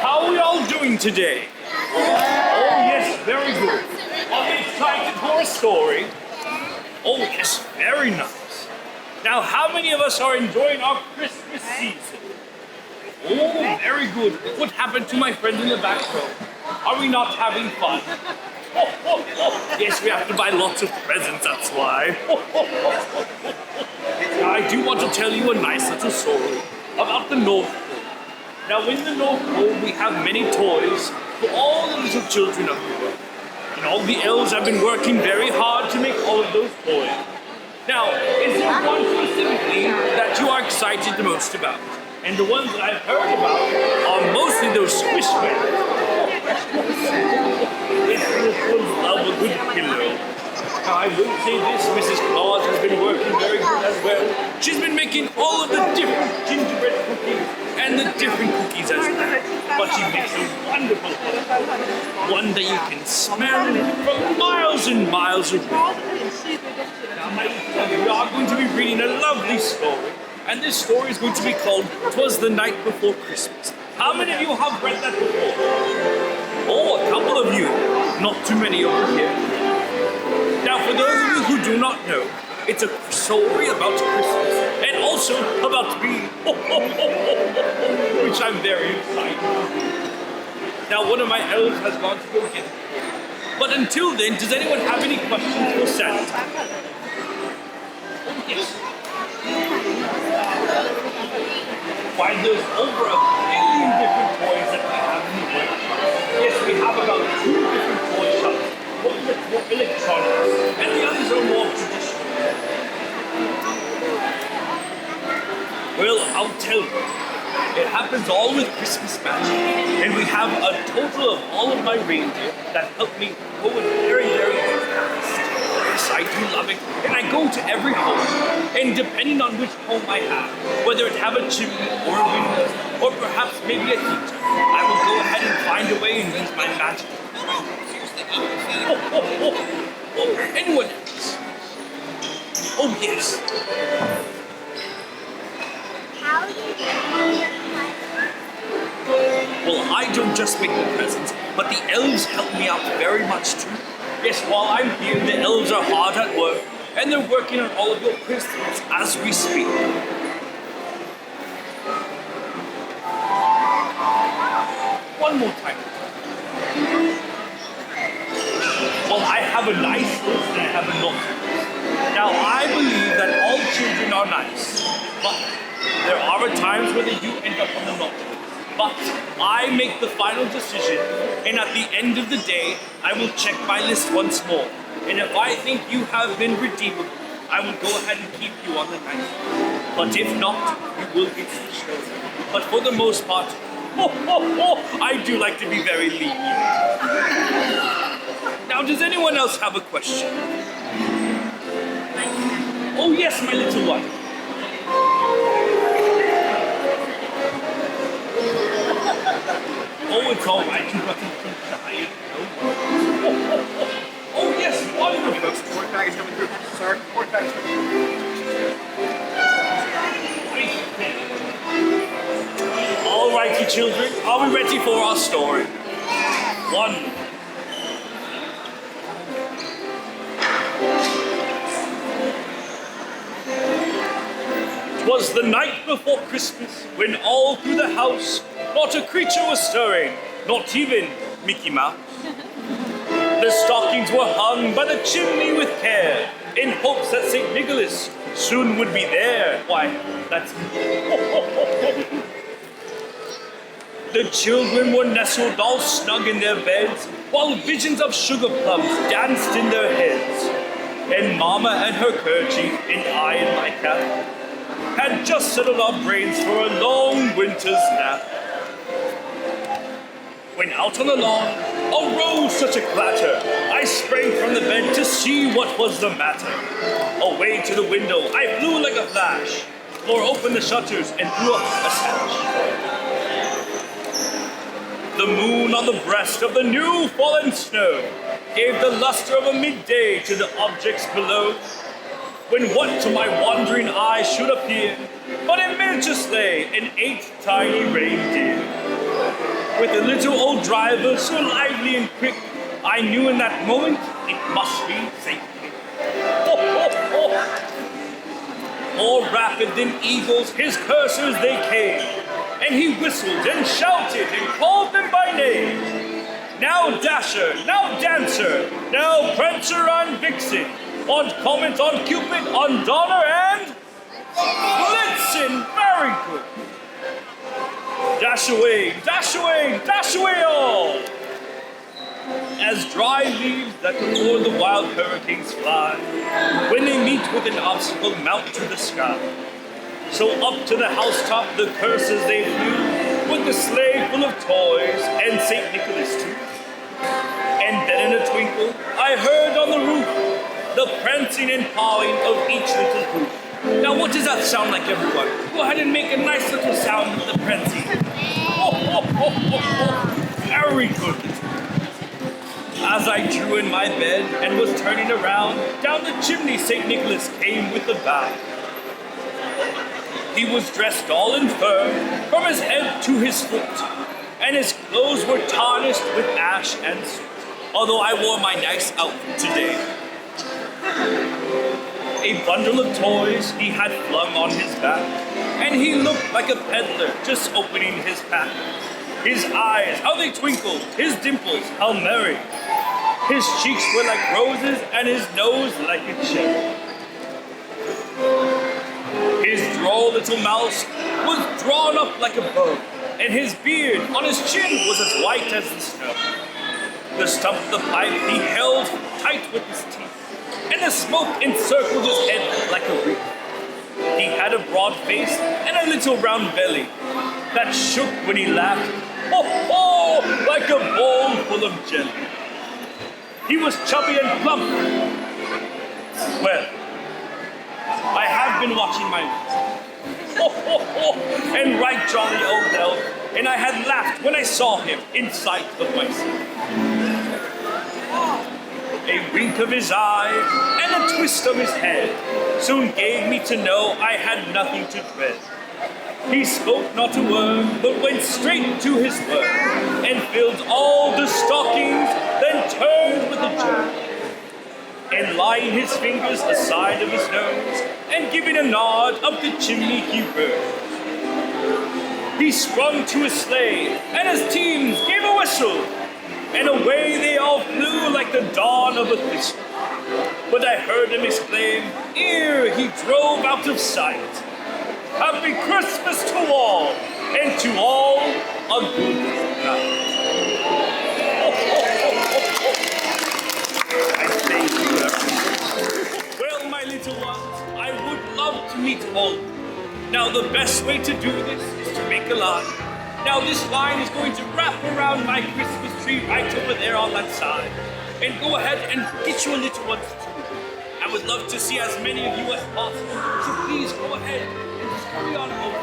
How are we all doing today? Oh yes, very good. Are we excited for a story? Oh yes, very nice. Now how many of us are enjoying our Christmas season? Oh, very good. What happened to my friend in the back row? Are we not having fun? Yes, we have to buy lots of presents, that's why. Now, I do want to tell you a nice little story about the North Pole. Now, in the North Pole, we have many toys for all the little children of the world. And all the elves have been working very hard to make all of those toys. Now, is there one specifically that you are excited the most about? And the ones that I've heard about are mostly those squishmallows. Yes, little ones love a good pillow. Now, I will say this, Mrs. Claus has been working very good as well. She's been making all of the different gingerbread cookies and the different cookies as well. But she makes a wonderful one that you can smell from miles and miles away. Now, my friend, we are going to be reading a lovely story. And this story is going to be called Twas the Night Before Christmas. How many of you have read that before? Oh, a couple of you. Not too many over here. Now, for those of you who do not know, it's a story about Christmas and also about me, which I'm very excited about. Now, one of my elves has gone to go get it. But until then, does anyone have any questions for Santa? Oh, yes. Why, there's over 1 billion different toys that we have in the world. Yes, we have about 2 different toy shops. One that's more electronics, and the others are more traditional. Well, I'll tell you, it happens all with Christmas magic. And we have a total of all of my reindeer that help me go very, very fast. Yes, I do love it. And I go to every home, and depending on which home I have, whether it have a chimney or a window, or perhaps maybe a heater, I will go ahead and find a way and use my magic. Anyone else? Oh, yes. Well, I don't just make the presents, but the elves help me out very much too. Yes, while I'm here, the elves are hard at work, and they're working on all of your presents as we speak. One more time. Well, I have a nice list and I have a naughty list. Now, I believe that all children are nice, but there are times where they do end up on the naughty list. But I make the final decision, and at the end of the day, I will check my list once more. And if I think you have been redeemable, I will go ahead and keep you on the nice list. But if not, you will get switched over. But for the most part, I do like to be very lenient. Now, does anyone else have a question? Oh yes, my little one. Oh, it's all right. You got to die. Oh yes, wonderful. Support package coming through. Sir, support package coming through. All righty, children. Are we ready for our story? One. Twas the night before Christmas, when all through the house not a creature was stirring, not even Mickey Mouse. The stockings were hung by the chimney with care, in hopes that St. Nicholas soon would be there. Why, that's me. The children were nestled all snug in their beds, while visions of sugar plums danced in their heads. And Mama and her kerchief, and I and my cap, had just settled our brains for a long winter's nap. When out on the lawn arose such a clatter, I sprang from the bed to see what was the matter. Away to the window I flew like a flash, tore open the shutters and threw up a sash. The moon on the breast of the new fallen snow gave the luster of a midday to the objects below. When what to my wandering eye should appear but a miniature sleigh and 8 tiny reindeer. with a little old driver so lively and quick, I knew in that moment it must be Saint Nick. Ho, ho, ho. More rapid than eagles, his coursers they came, and he whistled and shouted and called them by name. Now Dasher, now Dancer, now Prancer and Vixen, on Comet, on Cupid, on Donner and Blitzen. Very good. Dash away, dash away, dash away all! As dry leaves that before the wild hurricanes fly, when they meet with an obstacle mount to the sky. So up to the housetop the curses they flew, with the sleigh full of toys and St. Nicholas too. And then in a twinkle I heard on the roof the prancing and pawing of each little hoof. Now what does that sound like, everyone? Go ahead and make a nice little sound with the prancing. Oh, oh, oh, oh, oh. Very good. As I drew in my bed and was turning around, down the chimney St. Nicholas came with a bow. He was dressed all in fur, from his head to his foot, and his clothes were tarnished with ash and soot, although I wore my nice outfit today. A bundle of toys he had flung on his back, and he looked like a peddler just opening his pack. His eyes, how they twinkled, his dimples, how merry. His cheeks were like roses, and his nose like a cherry. His droll little mouth was drawn up like a bow, and his beard on his chin was as white as the snow. The stump of the pipe he held tight with his teeth, and the smoke encircled his head like a wreath. He had a broad face and a little round belly that shook when he laughed, ho ho, like a bowl full of jelly. He was chubby and plump. Well, I have been watching my lips. Ho ho ho, and right jolly old elf, and I had laughed when I saw him in sight of myself. A wink of his eye and a twist of his head soon gave me to know I had nothing to dread. He spoke not a word, but went straight to his work, and filled all the stockings, then turned with a jerk, and laying his fingers aside of his nose, and giving a nod up the chimney he rose. He sprung to his sleigh, and his teams gave a whistle, and away they all flew like the dawn of a thistle. But I heard him exclaim, ere he drove out of sight, Happy Christmas to all, and to all a good night. I thank you, everyone. Well, my little ones, I would love to meet all of you. Now, the best way to do this is to make a line. Now, this line is going to wrap around my Christmas tree right over there on that side. And go ahead and get your little ones too. I would love to see as many of you as possible, so please go ahead and just hurry on over.